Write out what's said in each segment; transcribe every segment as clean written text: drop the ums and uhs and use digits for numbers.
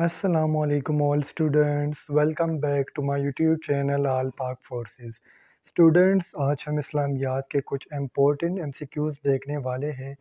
Assalamu alaikum all students, welcome back to my YouTube channel All Pak Forces. Students, आज हम इस्लामियात के कुछ important MCQs देखने वाले हैं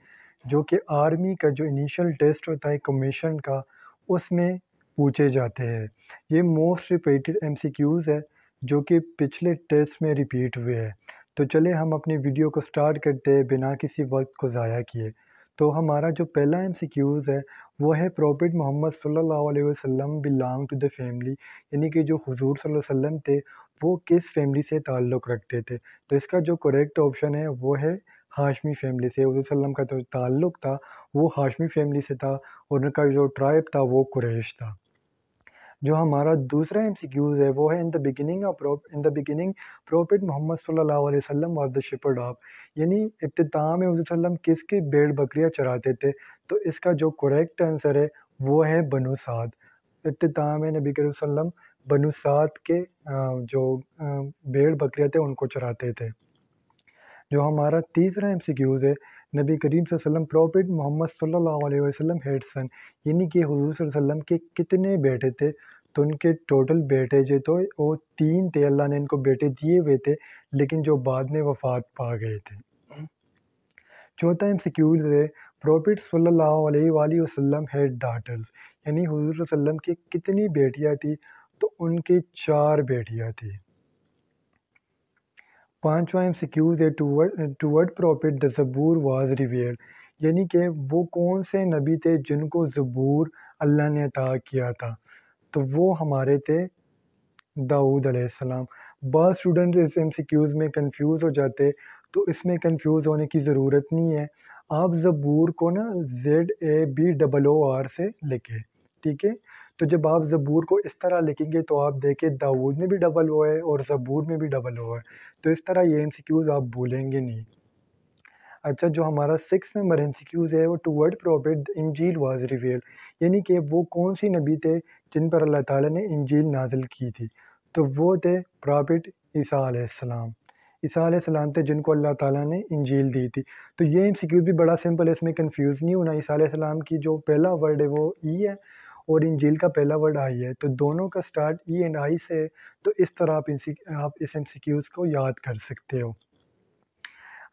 जो कि आर्मी का जो इनिशियल टेस्ट होता है कमीशन का उसमें पूछे जाते हैं। ये मोस्ट रिपीटेड MCQs है जो कि पिछले टेस्ट में रिपीट हुए हैं। तो चले हम अपनी वीडियो को स्टार्ट करते हैं बिना किसी वक्त को ज़ाया किए। तो हमारा जो पहला MCQs है वो है प्रॉफिट मोहम्मद सल्लल्लाहु अलैहि वसल्लम बिलोंग टू द फैमिली, यानी कि जो हुजूर सल्लल्लाहु अलैहि वसल्लम थे वो किस फैमिली से ताल्लुक़ रखते थे। तो इसका जो करेक्ट ऑप्शन है वो है हाशमी फैमिली से। हुजूर सल्लम का जो ताल्लुक़ था वो हाशमी फैमिली से था और उनका जो ट्राइब था वो कुरैश था। जो हमारा दूसरा MCQs है वो है in the beginning prophet Muhammad सल्लल्लाहु अलैहि वसल्लम वाज द शेपर्ड ऑफ, यानी इब्तिदा में हुज़ूर सल्लम किसकी भेड़ बकरियां चराते थे। तो इसका जो करेक्ट आंसर है वो है बनु साद। इब्तिदा में नबी करीम सल्लम बनु साद के जो भेड़ बकरियां थे उनको चराते थे। जो हमारा तीसरा MCQs है नबी करीम सल्लल्लाहु अलैहि वसल्लम प्रॉफिट मोहम्मद सल्लल्लाहु अलैहि वसल्लम हैड सन, यानी कि हुज़ूर सल्लल्लाहु अलैहि वसल्लम के कितने बेटे थे। तो उनके टोटल बेटे जो तो वो 3 थे, अल्लाह ने इनको बेटे दिए हुए थे लेकिन जो बाद में वफ़ात पा गए थे। चौथा MCQs है प्रॉफिट सल्लल्लाहु अलैहि वसल्लम हैड डॉटर्स, यानी हुज़ूर सल्लल्लाहु अलैहि वसल्लम की कितनी बेटियां थी। तो उनकी 4 बेटियां थी। पांचवा MCQs है toward prophet the Zabur was revealed, यानी कि वो कौन से नबी थे जिनको ज़बूर अल्लाह ने अता किया था। तो वो हमारे थे दाऊद अलैहिस्सलाम। बहुत स्टूडेंट इस MCQs में कंफ्यूज हो जाते, तो इसमें कंफ्यूज होने की ज़रूरत नहीं है। आप ज़बूर को ना ZABOOR से लिखें, ठीक है। तो जब आप ज़बूर को इस तरह लिखेंगे तो आप देखें दाऊद में भी डबल ओ है और ज़बूर में भी डबल ओ है, तो इस तरह ये MCQs आप भूलेंगे नहीं। अच्छा, जो हमारा 6 नंबर MCQs है वो टूवर्ड प्रॉफिट इंजील वाज रिवील्ड, यानी कि वो कौन सी नबी थे जिन पर अल्लाह ताला ने इंजील नाजिल की थी। तो वो थे प्रॉफिट ईसा अलैहिस्सलाम। ईसा अलैहिस्सलाम थे जिनको अल्लाह ताला ने इंजील दी थी। तो ये MCQ भी बड़ा सिंपल है, इसमें कंफ्यूज नहीं होना। ईसा अलैहिस्सलाम की जो पहला वर्ड है वो ई है और इंजील का पहला वर्ड आई है, तो दोनों का स्टार्ट ई एंड आई से है। तो इस तरह आप इस MCQs को याद कर सकते हो।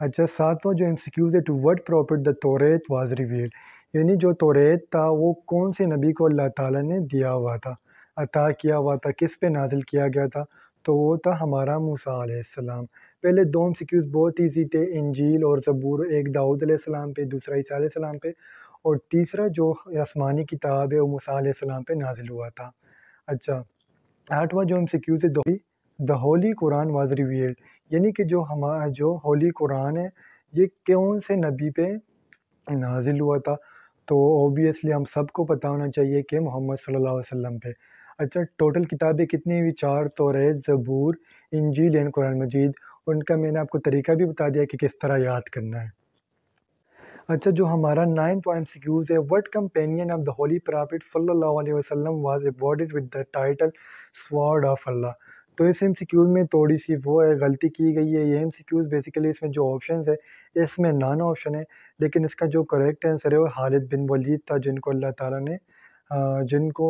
अच्छा, सातवां जो MCQs है toward prophet the Taurat was revealed, यानी जो तौरेत था वो कौन से नबी को अल्लाह ताला ने दिया हुआ था, अता किया हुआ था, किस पे नाजिल किया गया था। तो वो था हमारा मूसा अलैहिस्सलाम। पहले दो MCQs बहुत ईजी थे, इंजील और ज़बूर, एक दाऊद अलैहिस्सलाम पे दूसरा ईसा अलैहिस्सलाम पे और तीसरा जो आसमानी किताब है वो मूसा अलैहिस्सलाम पे नाजिल हुआ था। अच्छा, आठवां जो MCQ है the Holi Quran was revealed, यानी कि जो होली कुरान है ये कौन से नबी पे नाजिल हुआ था। तो ऑब्वियसली हम सबको पता होना चाहिए कि मोहम्मद सल्लल्लाहु अलैहि वसल्लम पे। अच्छा, टोटल किताबें कितनी हुई? 4, तौरेत, ज़बूर, इंजील एंड कुरान मजीद। उनका मैंने आपको तरीका भी बता दिया कि किस तरह याद करना है। अच्छा, जो हमारा 9th MCQs है what companion of the holy prophet सल्लल्लाहु अलैहि वसल्लम was awarded with the title sword of Allah. तो इस MCQs में थोड़ी सी वो है, गलती की गई है। ये MCQs बेसिकली इसमें जो ऑप्शंस है इसमें नॉन ऑप्शन है, लेकिन इसका जो करेक्ट आंसर है वो खालिद बिन वलीद था जिनको अल्लाह ताला ने जिनको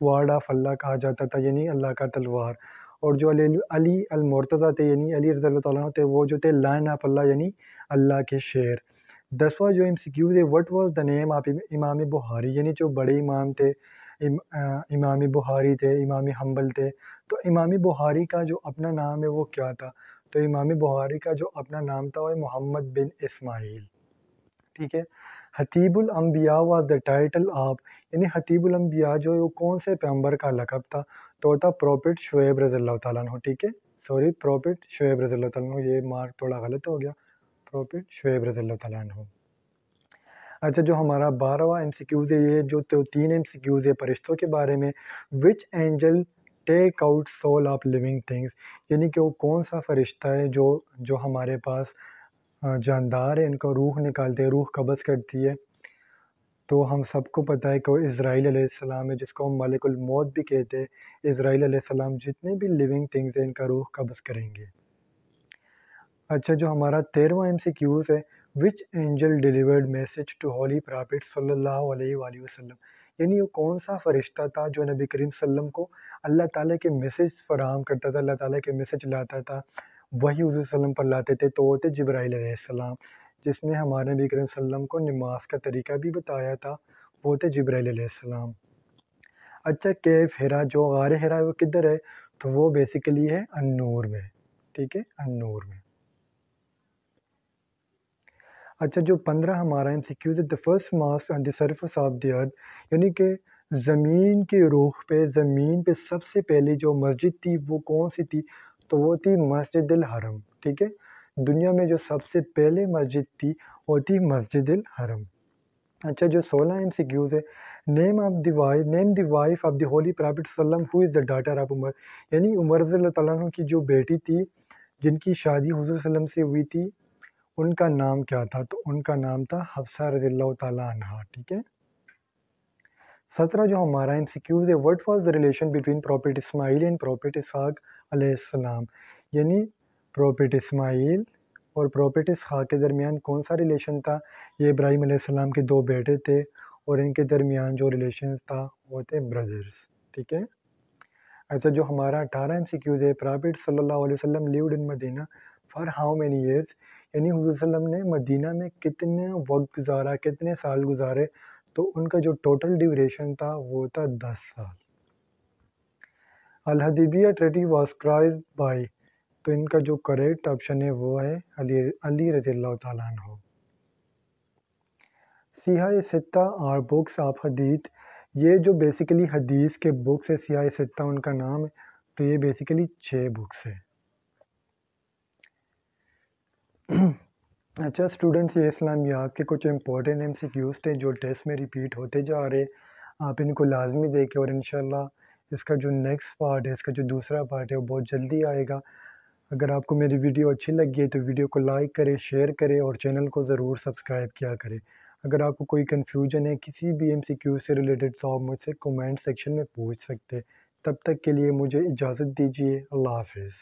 स्वॉर्ड ऑफ अल्लाह कहा जाता था, यानी अल्लाह का तलवार। और जो अली अली अल मुर्तज़ा थे यानी अली रज़ी अल्लाह तआला अन्हु थे, वो जो थे लायन ऑफ अल्लाह यानी अल्लाह के शेर। 10वां जो MCQ है what was the name of इमाम बुखारी, यानी जो बड़े इमाम थे इमाम बुखारी थे, इमाम हम्बल थे। तो इमाम बुखारी का जो अपना नाम है वो क्या था? तो इमाम बुखारी का जो अपना नाम था वो है मोहम्मद बिन इस्माइल, ठीक है। हतीबुल अंबिया वाज द टाइटल ऑफ, यानी हतीबुल अंबिया जो है वो कौन से पैगंबर का लक़ब था? तो था प्रॉफिट शुएब रज़ियल्लाहु ताला अन्हु, ठीक है। सॉरी, प्रॉफिट शुएब रज़ियल्लाहु ताला अन्हु, ये मार्क थोड़ा गलत हो गया, प्रॉफिट शुएब रज़ियल्लाहु ताला अन्हु। अच्छा, जो हमारा 12वां MCQs है ये जो तो 3 MCQs है फरिश्तों के बारे में। Which angel take out soul of living things, यानी कि वो कौन सा फरिश्ता है जो जो हमारे पास जानदार है, इनका रूह निकालते हैं, रूह कब्ज़ करती है। तो हम सबको पता है कि वो इज़राइल अलैहिस्सलाम है जिसको हम मलिकुल मौत भी कहते हैं। इज़राइल अलैहिस्सलाम जितने भी लिविंग थिंग्स हैं इनका रूह कब्ज़ करेंगे। अच्छा, जो हमारा 13वां MCQs है which angel delivered message to holy prophet सल्लल्लाहु अलैहि वसल्लम, یعنی وہ کون سا فرشتہ تھا جو نبی کریم صلی اللہ علیہ وسلم کو اللہ تعالیٰ کے میسیج فراہم کرتا تھا، اللہ تعالیٰ کے میسیج لاتا تھا، وہی حضور صلی اللہ علیہ وسلم پر لاتے تھے، تو وہ تھے جبرائیل علیہ السلام، جس نے ہمارے نبی کریم صلی اللہ علیہ وسلم کو نماز کا طریقہ بھی بتایا تھا، وہ تھے جبرائیل علیہ السلام۔ اچھا، کیف ہرا، جو غار ہرا ہے وہ کدھر ہے؟ تو وہ بیسیکلی ہے النور میں، ٹھیک ہے، النور میں۔ اچھا، جو 15 ہمارا ایم سی کیوز ہے، the first mosque on the surface of the earth, یعنی کہ زمین کی روح پہ، زمین پہ سب سے پہلی جو مسجد تھی وہ کون سی تھی؟ تو وہ تھی مسجد الحرم، ٹھیک ہے، دنیا میں جو سب سے پہلے مسجد تھی وہ تھی مسجد الحرم۔ اچھا، جو 16 ایم سی کیوز ہے، name the wife of the holy prophet صلی اللہ علیہ وسلم ہو از دا ڈاٹر آف عمر، یعنی عمر رضی اللہ تعالیٰ عنہ کی جو بیٹی تھی جن کی شادی حضور صلی اللہ علیہ وسلم سے ہوئی تھی، ان کا نام کیا تھا؟ تو ان کا نام تھا حفصہ رضی اللہ تعالیٰ عنہا، ٹھیک ہے۔ 17 جو ہمارا ایم سی کیوز ہے، what was the relation between prophet Ismail and prophet Ishaq علیہ السلام، یعنی پروفیٹ اسماعیل اور پروفیٹ اسحاق کے درمیان کون سا ریلیشن تھا؟ یہ ابراہیم علیہ السلام کے 2 بیٹے تھے اور ان کے درمیان جو ریلیشن تھا وہ تھے بردرز، ٹھیک ہے۔ اچھا، جو ہمارا 18 ایم سی کیوز ہے، پرافٹ صلی اللہ علیہ وسلم lived in Medina for how many years, یعنی حضور صلی اللہ علیہ وسلم نے مدینہ میں کتنے وقت گزارا، کتنے سال گزارے؟ تو ان کا جو ٹوٹل ڈیوریشن تھا وہ تھا 10 سال۔ الحدیبیہ ٹریٹی واز کرائزڈ بائی، تو ان کا جو کریکٹ آپشن ہے وہ ہے علی رضی اللہ تعالیٰ عنہ۔ سیاہ ستہ آر بکس آف حدیث، یہ جو بیسیکلی حدیث کے بکس ہے، سیاہ ستہ ان کا نام ہے، تو یہ بیسیکلی 6 بکس ہے۔ اچھا اسٹوڈنٹس، یہ اسلامیات کے کچھ امپورٹنٹ ایم سی کیوز تھے جو ٹیسٹ میں ریپیٹ ہوتے جا رہے، آپ ان کو لازمی دیکھیں، اور انشاءاللہ اس کا جو نیکسٹ پارٹ ہے، اس کا جو دوسرا پارٹ ہے وہ بہت جلدی آئے گا۔ اگر آپ کو میری ویڈیو اچھی لگی ہے تو ویڈیو کو لائک کریں، شیئر کریں اور چینل کو ضرور سبسکرائب کیا کریں۔ اگر آپ کو کوئی کنفیوژن ہے کسی بھی ایم سی کیو سے ریلیٹڈ تو آپ مجھ سے کومنٹ سیکشن میں پوچھ سکتے۔ تب تک کے لیے مجھے اجازت دیجیے، اللہ حافظ۔